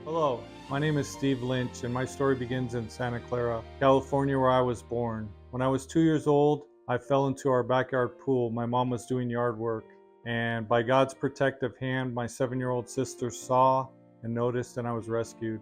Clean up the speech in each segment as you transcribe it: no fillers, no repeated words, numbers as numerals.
Hello, my name is Steve Lynch, and my story begins in Santa Clara, California, where I was born. When I was 2 years old, I fell into our backyard pool. My mom was doing yard work, and by God's protective hand, my 7-year-old sister saw and noticed, and I was rescued.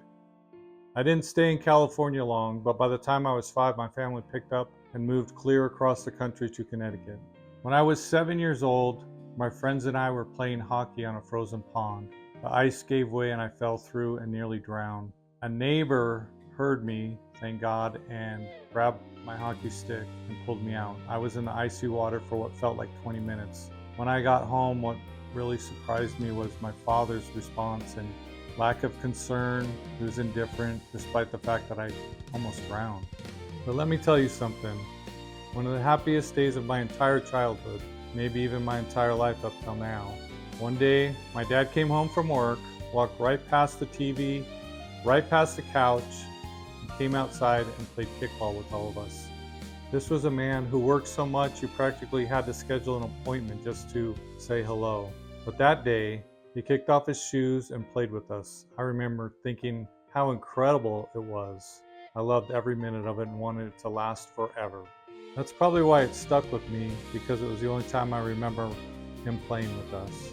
I didn't stay in California long, but by the time I was 5, my family picked up and moved clear across the country to Connecticut. When I was 7 years old, my friends and I were playing hockey on a frozen pond. The ice gave way and I fell through and nearly drowned. A neighbor heard me, thank God, and grabbed my hockey stick and pulled me out. I was in the icy water for what felt like 20 minutes. When I got home, what really surprised me was my father's response and lack of concern. He was indifferent despite the fact that I almost drowned. But let me tell you something. One of the happiest days of my entire childhood, maybe even my entire life up till now. One day, my dad came home from work, walked right past the TV, right past the couch, and came outside and played kickball with all of us. This was a man who worked so much you practically had to schedule an appointment just to say hello. But that day, he kicked off his shoes and played with us. I remember thinking how incredible it was. I loved every minute of it and wanted it to last forever. That's probably why it stuck with me, because it was the only time I remember him playing with us.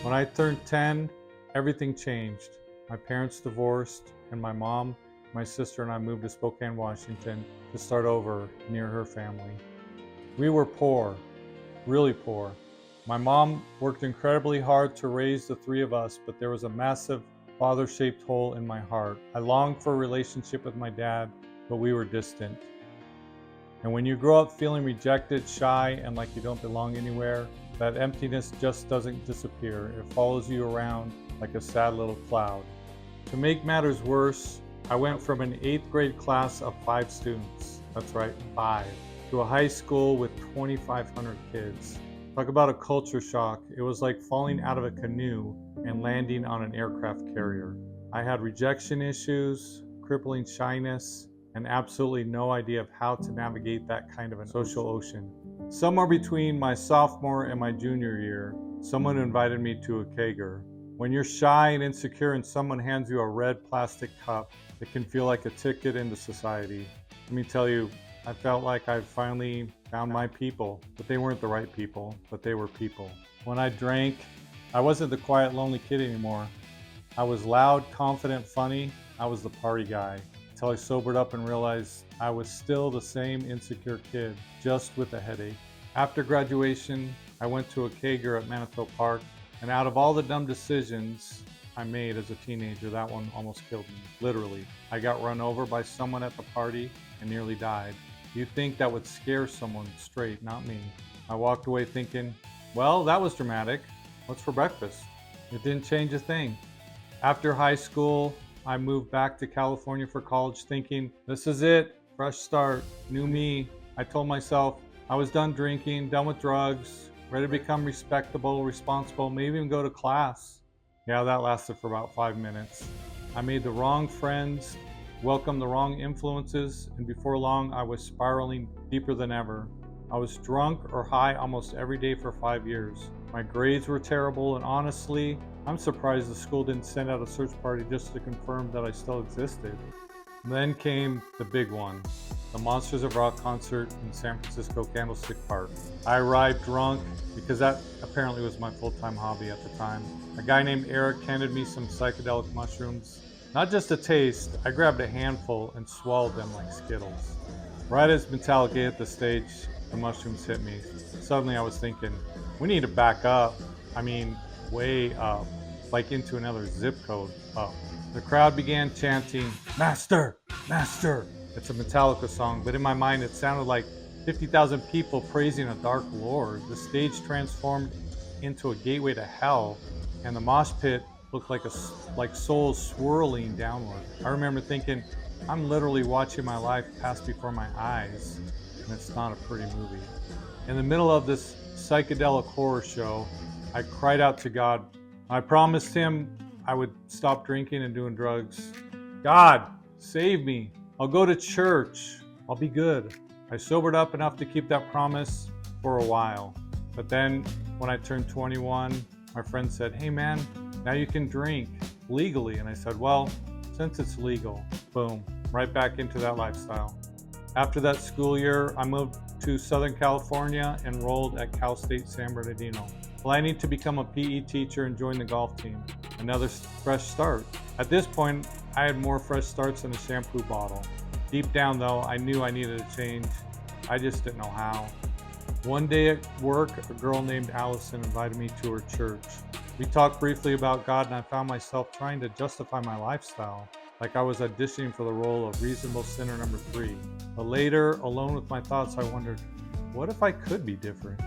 When I turned 10, everything changed. My parents divorced, and my mom, my sister, and I moved to Spokane, Washington to start over near her family. We were poor, really poor. My mom worked incredibly hard to raise the three of us, but there was a massive father-shaped hole in my heart. I longed for a relationship with my dad, but we were distant. And when you grow up feeling rejected, shy, and like you don't belong anywhere, that emptiness just doesn't disappear. It follows you around like a sad little cloud. To make matters worse, I went from an 8th grade class of 5 students, that's right, 5, to a high school with 2,500 kids. Talk about a culture shock. It was like falling out of a canoe and landing on an aircraft carrier. I had rejection issues, crippling shyness, and absolutely no idea of how to navigate that kind of a social ocean. Somewhere between my sophomore and my junior year, someone invited me to a kegger. When you're shy and insecure and someone hands you a red plastic cup, it can feel like a ticket into society. Let me tell you, I felt like I finally found my people, but they weren't the right people, but they were people. When I drank, I wasn't the quiet, lonely kid anymore. I was loud, confident, funny. I was the party guy. Until I sobered up and realized I was still the same insecure kid, just with a headache. After graduation, I went to a kegger at Manitou Park, and out of all the dumb decisions I made as a teenager, that one almost killed me, literally. I got run over by someone at the party and nearly died. You'd think that would scare someone straight, not me. I walked away thinking, well, that was dramatic. What's for breakfast? It didn't change a thing. After high school, I moved back to California for college thinking, this is it, fresh start, new me. I told myself I was done drinking, done with drugs, ready to become respectable, responsible, maybe even go to class. Yeah, that lasted for about 5 minutes. I made the wrong friends, welcomed the wrong influences, and before long I was spiraling deeper than ever. I was drunk or high almost every day for 5 years. My grades were terrible, and honestly, I'm surprised the school didn't send out a search party just to confirm that I still existed. Then came the big one, the Monsters of Rock concert in San Francisco Candlestick Park. I arrived drunk because that apparently was my full-time hobby at the time. A guy named Eric handed me some psychedelic mushrooms. Not just a taste, I grabbed a handful and swallowed them like Skittles. Right as Metallica hit the stage, the mushrooms hit me. Suddenly I was thinking, we need to back up. I mean, way up, like into another zip code up. The crowd began chanting, Master, Master. It's a Metallica song, but in my mind it sounded like 50,000 people praising a dark lord. The stage transformed into a gateway to hell, and the mosh pit looked like souls swirling downward. I remember thinking, I'm literally watching my life pass before my eyes, and it's not a pretty movie. In the middle of this psychedelic horror show, I cried out to God. I promised him I would stop drinking and doing drugs. God, save me. I'll go to church. I'll be good. I sobered up enough to keep that promise for a while. But then when I turned 21, my friend said, hey man, now you can drink. legally. And I said, well, since it's legal, boom, right back into that lifestyle. After that school year, I moved to Southern California, enrolled at Cal State San Bernardino, planning to become a PE teacher and join the golf team. Another fresh start. At this point, I had more fresh starts than a shampoo bottle. Deep down though, I knew I needed a change. I just didn't know how. One day at work, a girl named Allison invited me to her church. We talked briefly about God, and I found myself trying to justify my lifestyle, like I was auditioning for the role of reasonable sinner number 3. But later, alone with my thoughts, I wondered, what if I could be different?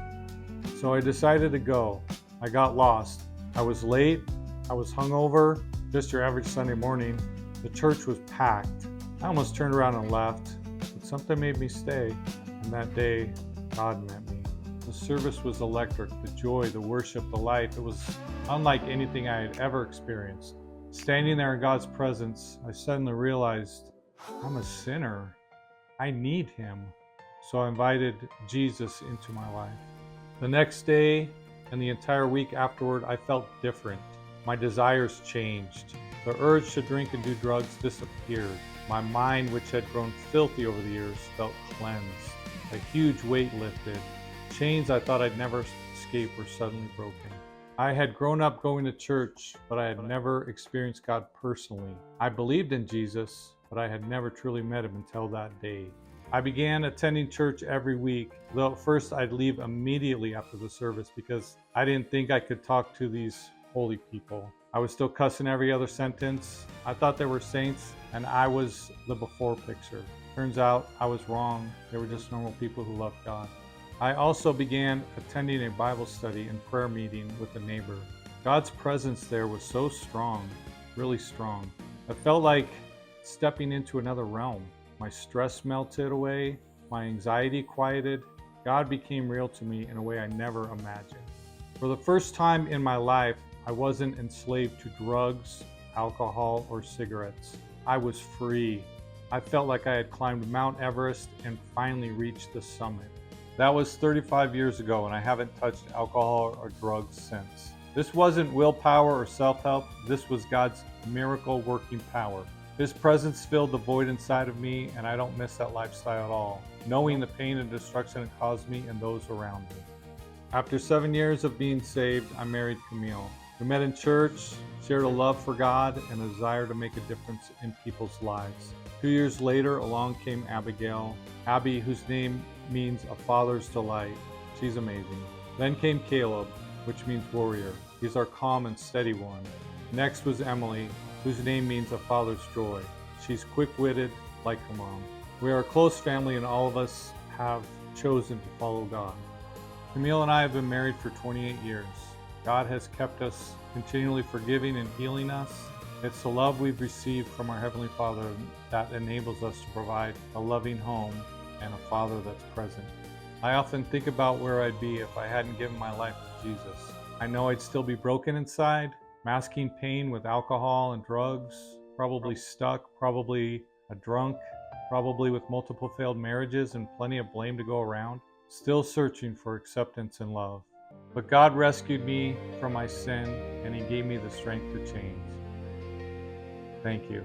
So I decided to go. I got lost. I was late. I was hungover, just your average Sunday morning. The church was packed. I almost turned around and left, but something made me stay. And that day, God met me. The service was electric. The joy, the worship, the life. It was unlike anything I had ever experienced. Standing there in God's presence, I suddenly realized I'm a sinner. I need Him. So I invited Jesus into my life. The next day and the entire week afterward, I felt different. My desires changed. The urge to drink and do drugs disappeared. My mind, which had grown filthy over the years, felt cleansed. A huge weight lifted. Chains I thought I'd never escape were suddenly broken. I had grown up going to church, but I had never experienced God personally. I believed in Jesus, but I had never truly met Him until that day. I began attending church every week, though at first I'd leave immediately after the service because I didn't think I could talk to these holy people. I was still cussing every other sentence. I thought they were saints, and I was the before picture. Turns out I was wrong. They were just normal people who loved God. I also began attending a Bible study and prayer meeting with a neighbor. God's presence there was so strong, really strong. I felt like stepping into another realm. My stress melted away, my anxiety quieted. God became real to me in a way I never imagined. For the first time in my life, I wasn't enslaved to drugs, alcohol, or cigarettes. I was free. I felt like I had climbed Mount Everest and finally reached the summit. That was 35 years ago, and I haven't touched alcohol or drugs since. This wasn't willpower or self-help. This was God's miracle working power. His presence filled the void inside of me, and I don't miss that lifestyle at all, knowing the pain and destruction it caused me and those around me. After 7 years of being saved, I married Camille. We met in church, shared a love for God, and a desire to make a difference in people's lives. 2 years later, along came Abigail, Abby, whose name means a father's delight. She's amazing. Then came Caleb, which means warrior. He's our calm and steady one. Next was Emily, whose name means a father's joy. She's quick-witted, like a mom. We are a close family, and all of us have chosen to follow God. Camille and I have been married for 28 years. God has kept us continually forgiving and healing us. It's the love we've received from our Heavenly Father that enables us to provide a loving home and a Father that's present. I often think about where I'd be if I hadn't given my life to Jesus. I know I'd still be broken inside, masking pain with alcohol and drugs, probably stuck, probably a drunk, probably with multiple failed marriages and plenty of blame to go around, still searching for acceptance and love. But God rescued me from my sin, and He gave me the strength to change. Thank you.